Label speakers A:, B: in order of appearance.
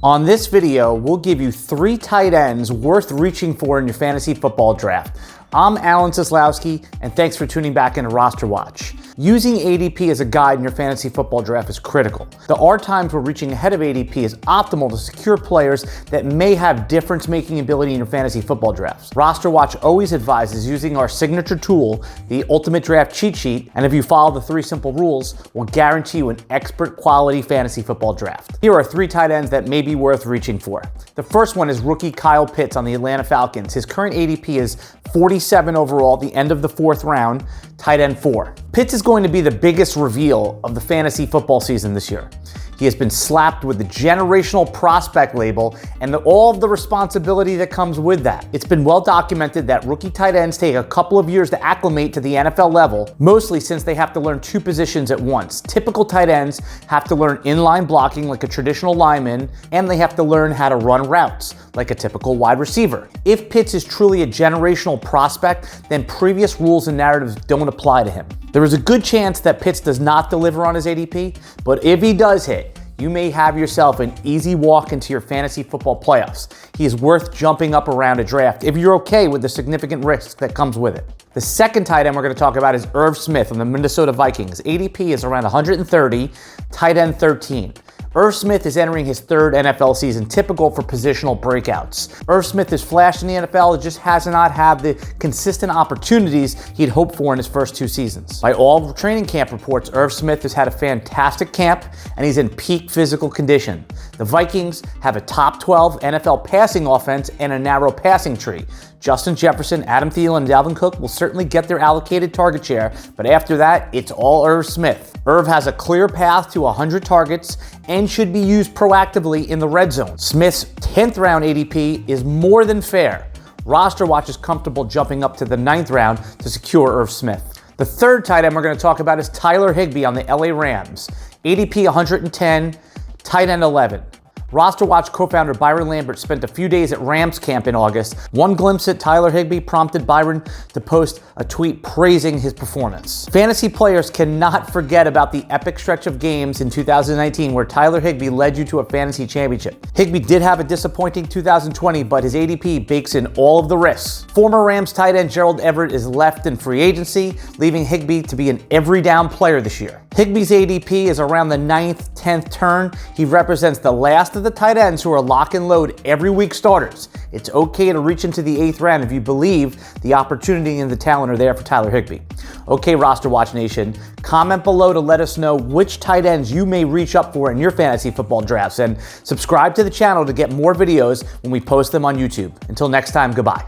A: On this video, we'll give you 3 tight ends worth reaching for in your fantasy football draft. I'm Seslowsky, and thanks for tuning back into RosterWatch. Using ADP as a guide in your fantasy football draft is critical. There are times where reaching ahead of ADP is optimal to secure players that may have difference-making ability in your fantasy football drafts. RosterWatch always advises using our signature tool, the Ultimate Draft Cheat Sheet, and if you follow the 3 simple rules, we'll guarantee you an expert quality fantasy football draft. Here are 3 tight ends that may be worth reaching for. The first one is rookie Kyle Pitts on the Atlanta Falcons. His current ADP is 47 overall, the end of the 4th round, tight end 4. Pitts is going to be the biggest reveal of the fantasy football season this year. He has been slapped with the generational prospect label and all of the responsibility that comes with that. It's been well documented that rookie tight ends take a couple of years to acclimate to the NFL level, mostly since they have to learn 2 positions at once. Typical tight ends have to learn inline blocking like a traditional lineman, and they have to learn how to run routes like a typical wide receiver. If Pitts is truly a generational prospect, then previous rules and narratives don't apply to him. There is a good chance that Pitts does not deliver on his ADP, but if he does hit, you may have yourself an easy walk into your fantasy football playoffs. He is worth jumping up around a draft if you're okay with the significant risk that comes with it. The second tight end we're going to talk about is Irv Smith on the Minnesota Vikings. ADP is around 130, tight end 13. Irv Smith is entering his 3rd NFL season, typical for positional breakouts. Irv Smith has flashed in the NFL, just has not had the consistent opportunities he'd hoped for in his first 2 seasons. By all training camp reports, Irv Smith has had a fantastic camp and he's in peak physical condition. The Vikings have a top 12 NFL passing offense and a narrow passing tree. Justin Jefferson, Adam Thielen, and Dalvin Cook will certainly get their allocated target share, but after that, it's all Irv Smith. Irv has a clear path to 100 targets and should be used proactively in the red zone. Smith's 10th round ADP is more than fair. RosterWatch is comfortable jumping up to the 9th round to secure Irv Smith. The third tight end we're going to talk about is Tyler Higbee on the LA Rams. ADP 110, tight end 11. RosterWatch co-founder Byron Lambert spent a few days at Rams camp in August. One glimpse at Tyler Higbee prompted Byron to post a tweet praising his performance. Fantasy players cannot forget about the epic stretch of games in 2019 where Tyler Higbee led you to a fantasy championship. Higbee did have a disappointing 2020, but his ADP bakes in all of the risks. Former Rams tight end Gerald Everett is left in free agency, leaving Higbee to be an every down player this year. Higbee's ADP is around the 9th, 10th turn. He represents the last of the tight ends who are lock and load every week starters. It's okay to reach into the 8th round if you believe the opportunity and the talent are there for Tyler Higbee. Okay, RosterWatch Nation, comment below to let us know which tight ends you may reach up for in your fantasy football drafts, and subscribe to the channel to get more videos when we post them on YouTube. Until next time, goodbye.